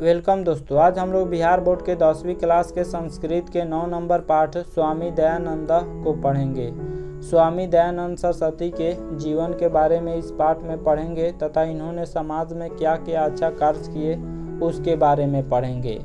Welcome दोस्तों, आज हम लोग बिहार बोर्ड के 10वीं क्लास के संस्कृत के 9 नंबर पाठ स्वामी दयानंद को पढ़ेंगे। स्वामी दयानंद सरस्वती के जीवन के बारे में इस पाठ में पढ़ेंगे तथा इन्होंने समाज में क्या क्या अच्छा कार्य किए उसके बारे में पढ़ेंगे।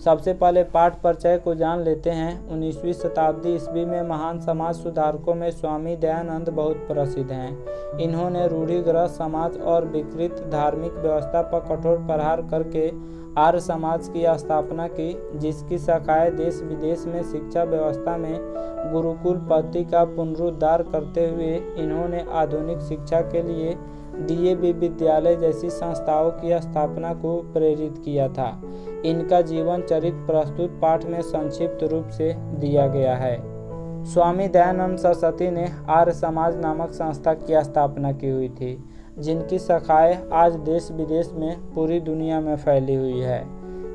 सबसे पहले पाठ परिचय को जान लेते हैं। 19वीं शताब्दी ईस्वी में महान समाज सुधारकों में स्वामी दयानंद बहुत प्रसिद्ध हैं। इन्होंने रूढ़िग्रस्त समाज और विकृत धार्मिक व्यवस्था पर कठोर प्रहार करके आर्य समाज की स्थापना की, जिसकी शाखाएं देश विदेश में शिक्षा व्यवस्था में गुरुकुल पद्धति का पुनरुद्धार करते हुए इन्होंने आधुनिक शिक्षा के लिए डीएवी विद्यालय जैसी संस्थाओं की स्थापना को प्रेरित किया था। इनका जीवन चरित्र प्रस्तुत पाठ में संक्षिप्त रूप से दिया गया है। स्वामी दयानंद सरस्वती ने आर्य समाज नामक संस्था की स्थापना की हुई थी, जिनकी शाखाएं आज देश विदेश में पूरी दुनिया में फैली हुई है।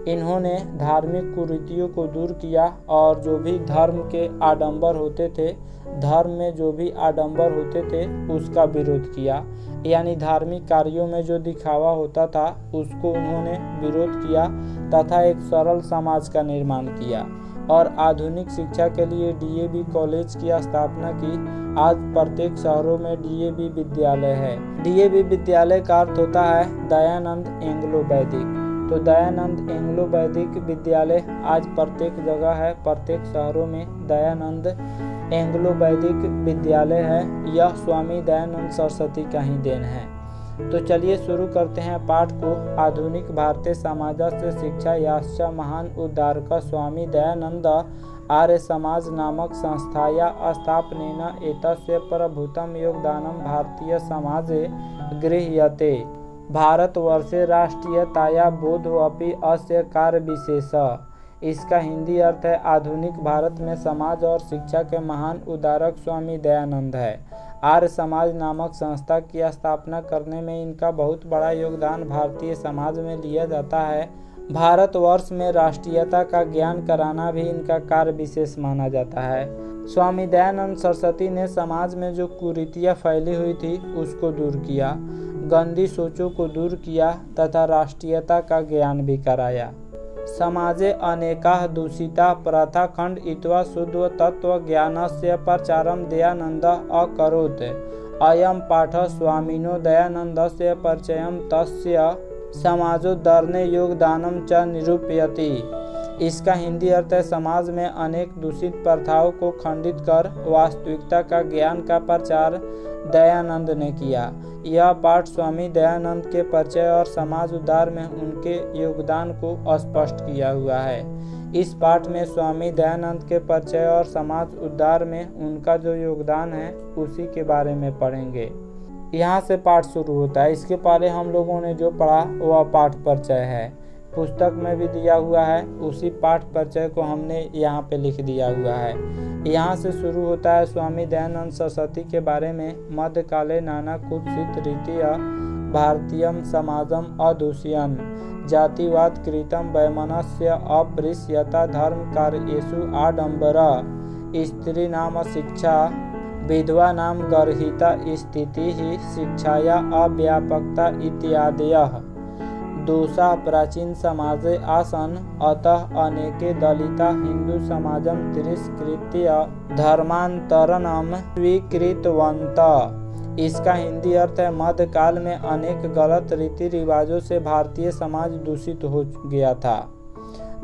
इन्होंने धार्मिक कुरीतियों को दूर किया और जो भी धर्म के आडंबर होते थे, धर्म में जो भी आडंबर होते थे उसका विरोध किया, यानी धार्मिक कार्यों में जो दिखावा होता था उसको उन्होंने विरोध किया तथा एक सरल समाज का निर्माण किया और आधुनिक शिक्षा के लिए डीएवी कॉलेज की स्थापना की। आज प्रत्येक शहरों में डीएवी विद्यालय है। डीएवी विद्यालय का अर्थ होता है दयानंद एंग्लो वैदिक। तो दयानंद एंग्लो वैदिक विद्यालय आज प्रत्येक जगह है, प्रत्येक शहरों में दयानंद एंग्लो वैदिक विद्यालय है। यह स्वामी दयानंद सरस्वती का ही देन है। तो चलिए शुरू करते हैं पाठ को। आधुनिक भारतीय समाज से शिक्षा याश्च महान उद्धारक स्वामी दयानंद आर्य समाज नामक संस्थाया स्थापनेन एतस्य प्रभूतं योगदानं भारतीय समाजे गृह्यते। भारतवर्षे राष्ट्रीयताया बोधोऽपि अस्य कार्य विशेष। इसका हिंदी अर्थ है आधुनिक भारत में समाज और शिक्षा के महान उद्धारक स्वामी दयानंद है। आर्य समाज नामक संस्था की स्थापना करने में इनका बहुत बड़ा योगदान भारतीय समाज में लिया जाता है। भारतवर्ष में राष्ट्रीयता का ज्ञान कराना भी इनका कार्य विशेष माना जाता है। स्वामी दयानंद सरस्वती ने समाज में जो कुरीतियाँ फैली हुई थी उसको दूर किया, गंदी सोचों को दूर किया तथा राष्ट्रीयता का ज्ञान भी कराया। समाजे अनेकाः दूषिताः प्रथा खण्डयित्वा शुद्ध तत्व ज्ञानस्य प्रचारं दयानन्दः अकरोत्। अयं पाठः स्वामिनो दयानन्दस्य परिचयं तस्य समाजोद्धरणे योगदानं च निरूपयति। इसका हिंदी अर्थ है समाज में अनेक दूषित प्रथाओं को खंडित कर वास्तविकता का ज्ञान का प्रचार दयानंद ने किया। यह पाठ स्वामी दयानंद के परिचय और समाज उद्धार में उनके योगदान को स्पष्ट किया हुआ है। इस पाठ में स्वामी दयानंद के परिचय और समाज उद्धार में उनका जो योगदान है उसी के बारे में पढ़ेंगे। यहाँ से पाठ शुरू होता है। इसके पहले हम लोगों ने जो पढ़ा वह पाठ परिचय है, पुस्तक में भी दिया हुआ है। उसी पाठ परिचय को हमने यहाँ पे लिख दिया हुआ है। यहाँ से शुरू होता है स्वामी दयानंद सरस्वती के बारे में। मध्यकाले नाना कुत्सित रीतिया भारतीयम समाजम अदूषयन् जातिवाद कृतं वैमनस्य अपृश्यता धर्म कार्येषु आडंबरा स्त्री नाम शिक्षा विधवा नाम गर्हिता स्थिति शिक्षाया अव्यापकता इत्यादयः दोषा प्राचीन समाजे आसन। अतः अनेके दलिता हिंदू समाजं तिरस्कृत्य धर्मांतरणं स्वीकृतवन्तः। इसका हिंदी अर्थ है मध्यकाल में अनेक गलत रीति रिवाजों से भारतीय समाज दूषित हो गया था।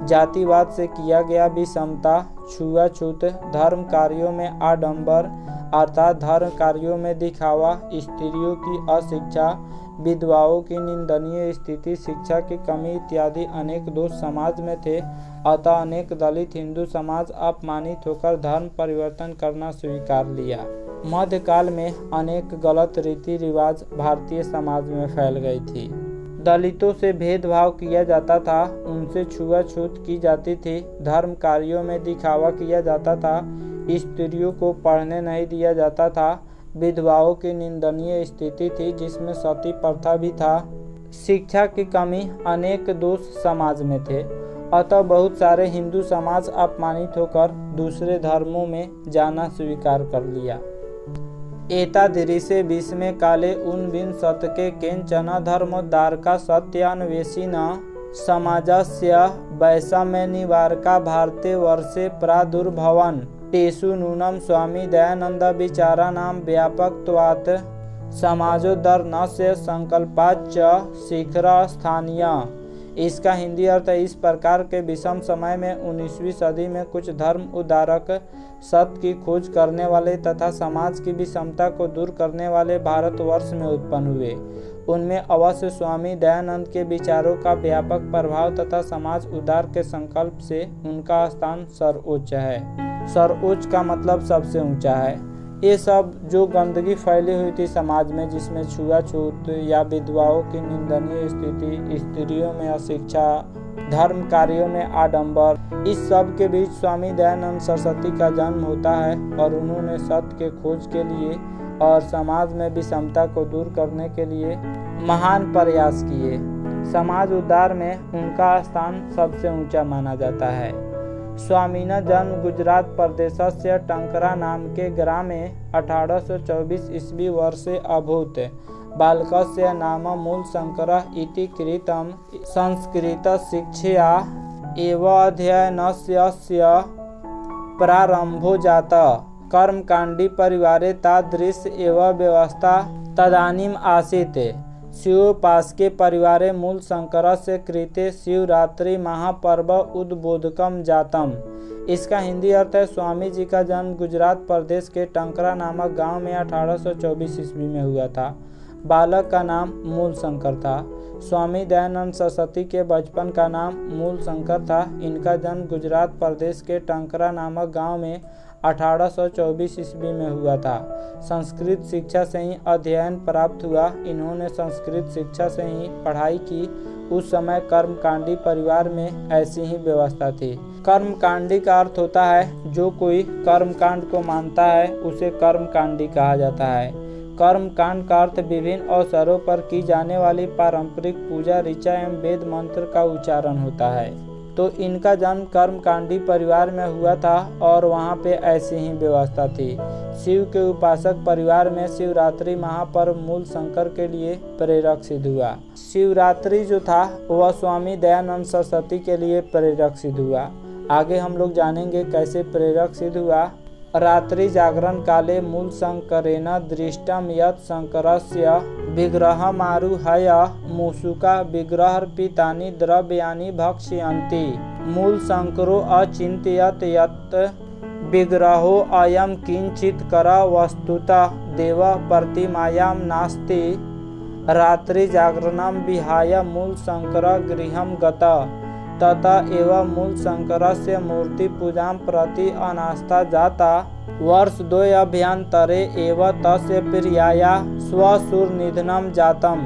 जातिवाद से किया गया विषमता, छुआछूत, धर्म कार्यों में आडंबर अर्थात धर्म कार्यों में दिखावा, स्त्रियों की अशिक्षा, विधवाओं की निंदनीय स्थिति, शिक्षा की कमी इत्यादि अनेक दोष समाज में थे। अतः अनेक दलित हिंदू समाज अपमानित होकर धर्म परिवर्तन करना स्वीकार लिया। मध्यकाल में अनेक गलत रीति रिवाज भारतीय समाज में फैल गई थी। दलितों से भेदभाव किया जाता था, उनसे छुआछूत की जाती थी, धर्म कार्यों में दिखावा किया जाता था, स्त्रियों को पढ़ने नहीं दिया जाता था, विधवाओं की निंदनीय स्थिति थी जिसमें सती प्रथा भी था, शिक्षा की कमी, अनेक दोष समाज में थे। अतः बहुत सारे हिंदू समाज अपमानित होकर दूसरे धर्मों में जाना स्वीकार कर लिया। एतादृशे भीष्मे काले ऊनविंशतके केचन धर्मोद्धारका सत्यान्वेषिणः समाजस्य वैषम्यनिवारका भारते वर्षे प्रादुर्भवन् तेषु नूनं स्वामी दयानंद विचाराणां व्यापकत्वात् समाजोद्धरणस्य संकल्पाच्च शीघ्रस्थानीय। इसका हिंदी अर्थ इस प्रकार के विषम समय में 19वीं सदी में कुछ धर्म उद्धारक सत्य की खोज करने वाले तथा समाज की विषमता को दूर करने वाले भारतवर्ष में उत्पन्न हुए। उनमें अवश्य स्वामी दयानंद के विचारों का व्यापक प्रभाव तथा समाज उद्धार के संकल्प से उनका स्थान सर्वोच्च है। सर्वोच्च का मतलब सबसे ऊंचा है। ये सब जो गंदगी फैली हुई थी समाज में, जिसमें छुआछूत या विधवाओं की निंदनीय स्थिति, स्त्रियों में अशिक्षा, धर्म कार्यों में आडंबर, इस सब के बीच स्वामी दयानंद सरस्वती का जन्म होता है और उन्होंने सत्य के खोज के लिए और समाज में विषमता को दूर करने के लिए महान प्रयास किए। समाज उद्धार में उनका स्थान सबसे ऊंचा माना जाता है। स्वामिना जन्म गुजरात प्रदेशस्य टंकरा नाम के ग्रामे 1824 ईस्वी वर्षे अभूत्। बालकस्य नाम मूलशंकरः इति कृतं। संस्कृतशिक्षया एव अध्ययनस्य प्रारंभो जातः। कर्मकाण्डी परिवारे तादृश एव व्यवस्था तदानीम् आसीत्। शिवोपासके परिवारे मूलशंकरस्य कृते शिवरात्रि महापर्व उद्बोधकम जातम। इसका हिंदी अर्थ है स्वामी जी का जन्म गुजरात प्रदेश के टंकरा नामक गांव में 1824 ईस्वी में हुआ था। बालक का नाम मूलशंकर था। स्वामी दयानंद सरस्वती के बचपन का नाम मूलशंकर था। इनका जन्म गुजरात प्रदेश के टंकरा नामक गांव में 1824 ईस्वी में हुआ था। संस्कृत शिक्षा से ही अध्ययन प्राप्त हुआ। इन्होंने संस्कृत शिक्षा से ही पढ़ाई की। उस समय कर्मकांडी परिवार में ऐसी ही व्यवस्था थी। कर्मकांडी का अर्थ होता है जो कोई कर्मकांड को मानता है उसे कर्मकांडी कहा जाता है। कर्मकांड का अर्थ विभिन्न अवसरों पर की जाने वाली पारंपरिक पूजा, ऋचा एवं वेद मंत्र का उच्चारण होता है। तो इनका जन्म कर्मकांडी परिवार में हुआ था और वहाँ पे ऐसी ही व्यवस्था थी। शिव के उपासक परिवार में शिवरात्रि महापर्व मूलशंकर के लिए प्रेरक सिद्ध हुआ। शिवरात्रि जो था वह स्वामी दयानंद सरस्वती के लिए प्रेरक सिद्ध हुआ। आगे हम लोग जानेंगे कैसे प्रेरक सिद्ध हुआ। रात्रि जागरण काले मूलशंकरेण दृष्टम यत् शंकरस्य विग्रहमारुह्य मूषिका विग्रहार्पितानि द्रव्याणि भक्षयन्ति। मूलशंकरो अचिन्तयत् यत् विग्रहो अयं किंचित्कर वस्तुतः देव प्रतिमायां नास्ति। रात्रि जागरणं विहाय मूलशंकर गृहं गतः। ततः एव मूलशंकरस्य मूर्तिपूजां प्रति अनास्था जाता। वर्षद्वयाभ्यन्तरे एव तस्य प्रियाया स्वसुरनिधनं जातम्।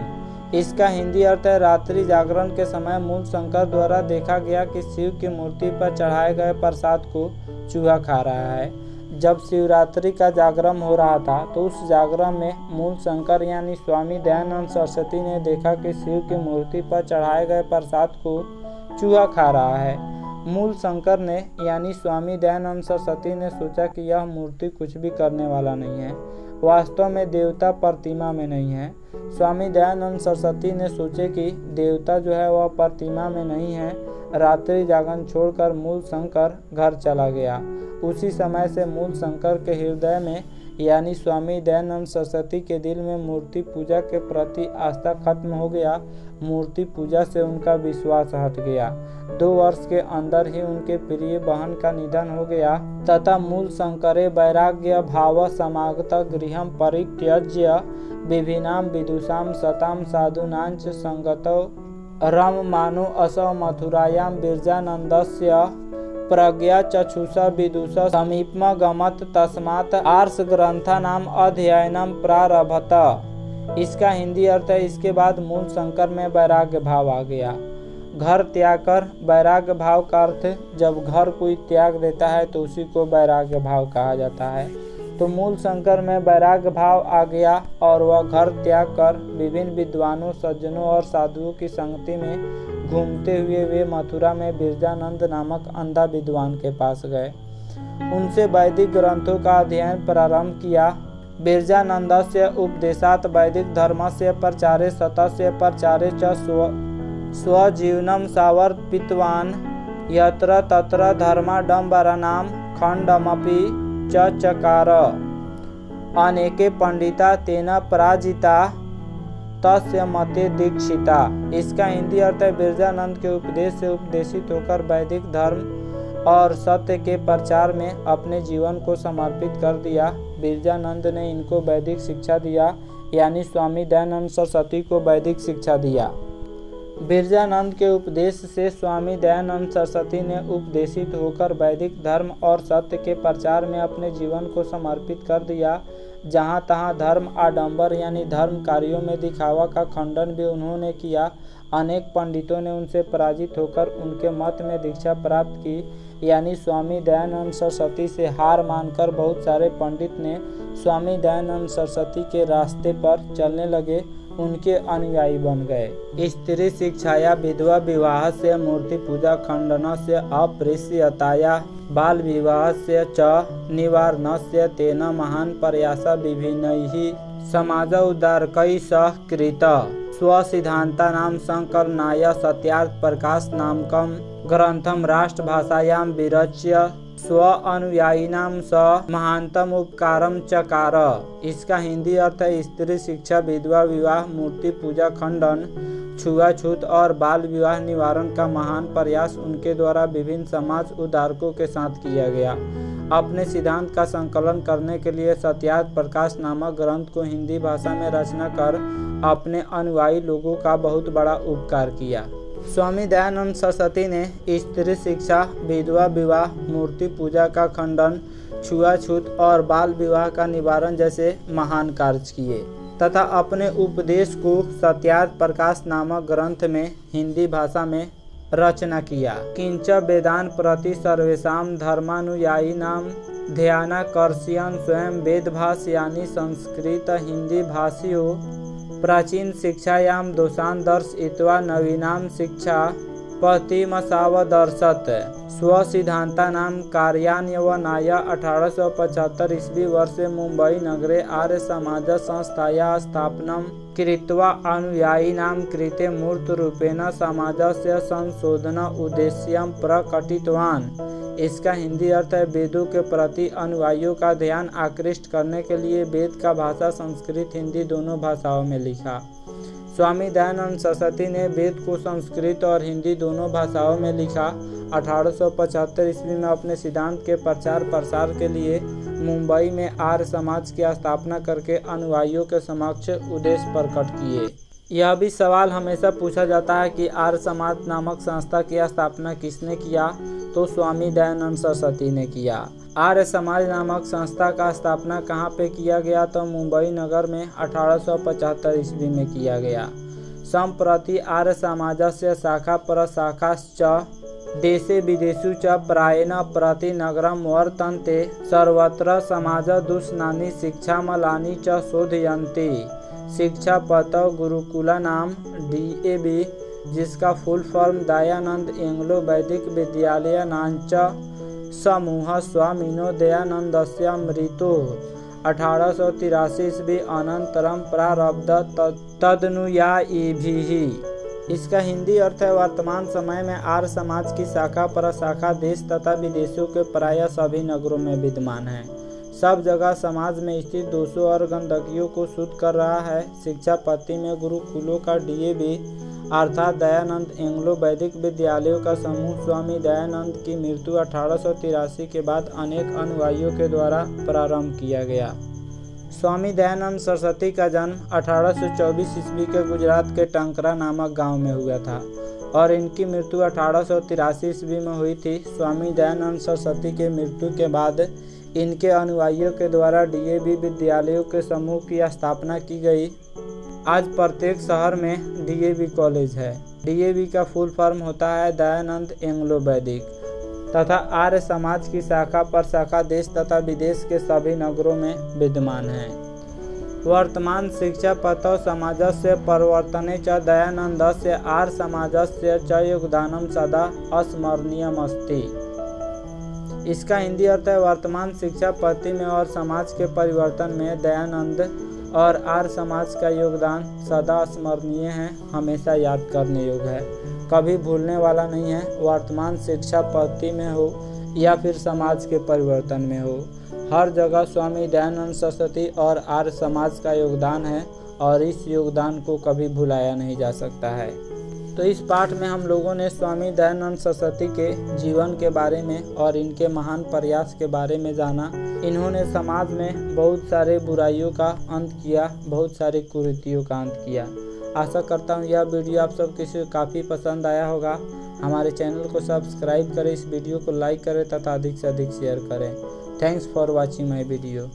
इसका हिंदी अर्थ है रात्रि जागरण के समय मूलशंकर द्वारा देखा गया कि शिव की मूर्ति पर चढ़ाए गए प्रसाद को चूहा खा रहा है। जब शिवरात्रि का जागरण हो रहा था तो उस जागरण में मूलशंकर यानी स्वामी दयानंद सरस्वती ने देखा कि शिव की मूर्ति पर चढ़ाए गए प्रसाद को चूहा खा रहा है। मूलशंकर ने यानी स्वामी दयानंद सरस्वती ने सोचा कि यह मूर्ति कुछ भी करने वाला नहीं है, वास्तव में देवता प्रतिमा में नहीं है। स्वामी दयानंद सरस्वती ने सोचे कि देवता जो है वह प्रतिमा में नहीं है। रात्रि जागरण छोड़कर मूलशंकर घर चला गया। उसी समय से मूलशंकर के हृदय में यानी स्वामी दयानंद सरस्वती के दिल में मूर्ति पूजा के प्रति आस्था खत्म हो गया। मूर्ति पूजा से उनका विश्वास हट गया। 2 वर्ष के अंदर ही उनके प्रिय बहन का निधन हो गया तथा मूलशंकरे वैराग्य भाव समागत गृहं परित्यज्य विभिन्नां विदुषां सतां साधूनांच संगतौ रममानो असौ मथुरायां विरजानन्दस्य प्रज्ञा चक्षुषा विदुष समीपम गमत तस्मात् आर्ष ग्रंथानाम अध्ययनम प्रारभत। इसका हिंदी अर्थ है इसके बाद मूलशंकर में वैराग्य भाव आ गया। घर त्याग कर वैराग्य भाव का अर्थ जब घर कोई त्याग देता है तो उसी को वैराग्य भाव कहा जाता है। तो मूलशंकर में वैराग्य भाव आ गया और वह घर त्याग कर विभिन्न विद्वानों, सज्जनों और साधुओं की संगति में घूमते हुए वे मथुरा में विरजानंद नामक अंधा विद्वान के पास गए। उनसे वैदिक ग्रंथों का अध्ययन प्रारंभ किया। विरजानन्दस्य उपदेशात् वैदिक धर्मस्य प्रचारे सतस्य प्रचारे च स्वजीवनं समर्पितवान् यत्र तत्र धर्माडम्बराणां खण्डमपि च चकार। अनेके पंडिता तेन पराजिता तस्य मते दीक्षिता। इसका हिंदी अर्थ है, बिरजानंद के उपदेश से उपदेशित होकर वैदिक धर्म और सत्य के प्रचार में अपने जीवन को समर्पित कर दिया। बिरजानंद ने इनको वैदिक शिक्षा दिया, यानी स्वामी दयानंद सरस्वती को वैदिक शिक्षा दिया। बिरजानंद के उपदेश से स्वामी दयानंद सरस्वती ने उपदेशित होकर वैदिक धर्म और सत्य के प्रचार में अपने जीवन को समर्पित कर दिया। जहाँ तहाँ धर्म आडंबर यानी धर्म कार्यों में दिखावा का खंडन भी उन्होंने किया। अनेक पंडितों ने उनसे पराजित होकर उनके मत में दीक्षा प्राप्त की, यानी स्वामी दयानंद सरस्वती से हार मानकर बहुत सारे पंडित ने स्वामी दयानंद सरस्वती के रास्ते पर चलने लगे, उनके अनुयायी बन गए। स्त्री शिक्षाया विधवा विवाह से मूर्ति पूजा खंडनस्य अप्रेष्यताया बाल विवाह से च निवारणस्य तेन महान प्रयास विभिन्नैः समाज उद्धारकैः सह कृत। स्वसिद्धान्तानां संकलनाय सत्यार्थ प्रकाश नामकं ग्रंथं राष्ट्रभाषायां विरच्य स्व अनुयायिनां स महानतम उपकारम चकार। इसका हिंदी अर्थ है, स्त्री शिक्षा, विधवा विवाह, मूर्ति पूजा खंडन, छुआछूत और बाल विवाह निवारण का महान प्रयास उनके द्वारा विभिन्न समाज उद्धारकों के साथ किया गया। अपने सिद्धांत का संकलन करने के लिए सत्यार्थ प्रकाश नामक ग्रंथ को हिंदी भाषा में रचना कर अपने अनुयायी लोगों का बहुत बड़ा उपकार किया। स्वामी दयानंद सरस्वती ने स्त्री शिक्षा, विधवा विवाह, मूर्ति पूजा का खंडन, छुआछूत और बाल विवाह का निवारण जैसे महान कार्य किए तथा अपने उपदेश को सत्यार्थ प्रकाश नामक ग्रंथ में हिंदी भाषा में रचना किया। किंच वेदान प्रति सर्वेषां धर्मानुयायिनां ध्यानाकर्षयन् स्वयं वेदभाष यानी संस्कृत हिंदी भाषियों प्राचीन शिक्षायां दोषान् दर्शयित्वा नवीनां शिक्षा पथिमसावदर्शत्। स्वसिद्धान्तानां कार्यान्वयनाय 1875 ईस्वी वर्षे मुंबई नगरे आर्य समाज संस्थायाः स्थापनं कृत्वा अनुयायिनां कृते मूर्तरूपेण समाजस्य संशोधन उद्देश्यं प्रकटितवान्। इसका हिंदी अर्थ है, वेदों के प्रति अनुयायियों का ध्यान आकृष्ट करने के लिए वेद का भाषा संस्कृत हिंदी दोनों भाषाओं में लिखा। स्वामी दयानंद सरस्वती ने वेद को संस्कृत और हिंदी दोनों भाषाओं में लिखा। 1875 ईस्वी में अपने सिद्धांत के प्रचार प्रसार के लिए मुंबई में आर्य समाज की स्थापना करके अनुयायियों के समक्ष उद्देश्य प्रकट किए। यह भी सवाल हमेशा पूछा जाता है कि आर्य समाज नामक संस्था की स्थापना किसने किया, तो स्वामी दयानंद सरस्वती ने किया। आर्य समाज नामक संस्था का स्थापना कहाँ पे किया गया, तो मुंबई नगर में 1875 ईस्वी में किया गया। सम्प्रति आर्य समाजस्य शाखा प्रशाखाश्च देशे विदेशु च प्रायेण प्रतिनगरं वर्तन्ते। सर्वत्र समाजदूषणानि शिक्षामलानि च शोधयन्ति। शिक्षापतौ गुरुकुलानां DAV, जिसका फुल फॉर्म दयानंद एंग्लो वैदिक विद्यालयानांच समूह स्वामिनो दयानंदस्य मृत्युः 1883 ईस्वी अनंतरम प्रारब्ध तदनुयायिभिः। इसका हिंदी अर्थ है, वर्तमान समय में आर्य समाज की शाखा प्रशाखा देश तथा विदेशों के प्रायः सभी नगरों में विद्यमान है। सब जगह समाज में स्थित दोषों और गंदगियों को शुद्ध कर रहा है। शिक्षा पद्धति में गुरुकुलों का DAV अर्थात दयानंद एंग्लो वैदिक विद्यालयों का समूह स्वामी दयानंद की मृत्यु 1883 के बाद अनेक अनुयायियों के द्वारा प्रारंभ किया गया। स्वामी दयानंद सरस्वती का जन्म 1824 ईस्वी के गुजरात के टंकरा नामक गांव में हुआ था और इनकी मृत्यु 1883 ईस्वी में हुई थी। स्वामी दयानंद सरस्वती के मृत्यु के बाद इनके अनुयायियों के द्वारा DAV विद्यालयों के समूह की स्थापना की गई। आज प्रत्येक शहर में DAV कॉलेज है। DAV का फुल फॉर्म होता है दयानंद एंग्लो वैदिक तथा आर्य समाज की शाखा प्रशाखा देश तथा विदेश के सभी नगरों में विद्यमान है। वर्तमान शिक्षा पतौ समाजस्य परिवर्तने च दयानन्दस्य आर्य समाजस्य च योगदानं सदा अस्मरणीयमस्ति। इसका हिंदी अर्थ है, वर्तमान शिक्षा पद्धति में और समाज के परिवर्तन में दयानंद और आर्य समाज का योगदान सदा स्मरणीय है, हमेशा याद करने योग्य है, कभी भूलने वाला नहीं है। वर्तमान शिक्षा पद्धति में हो या फिर समाज के परिवर्तन में हो, हर जगह स्वामी दयानंद सरस्वती और आर्य समाज का योगदान है और इस योगदान को कभी भुलाया नहीं जा सकता है। तो इस पाठ में हम लोगों ने स्वामी दयानंद सरस्वती के जीवन के बारे में और इनके महान प्रयास के बारे में जाना। इन्होंने समाज में बहुत सारे बुराइयों का अंत किया, बहुत सारी कुरीतियों का अंत किया। आशा करता हूँ यह वीडियो आप सब किसी को काफ़ी पसंद आया होगा। हमारे चैनल को सब्सक्राइब करें, इस वीडियो को लाइक करें तथा अधिक से अधिक शेयर करें। Thanks for watching my video.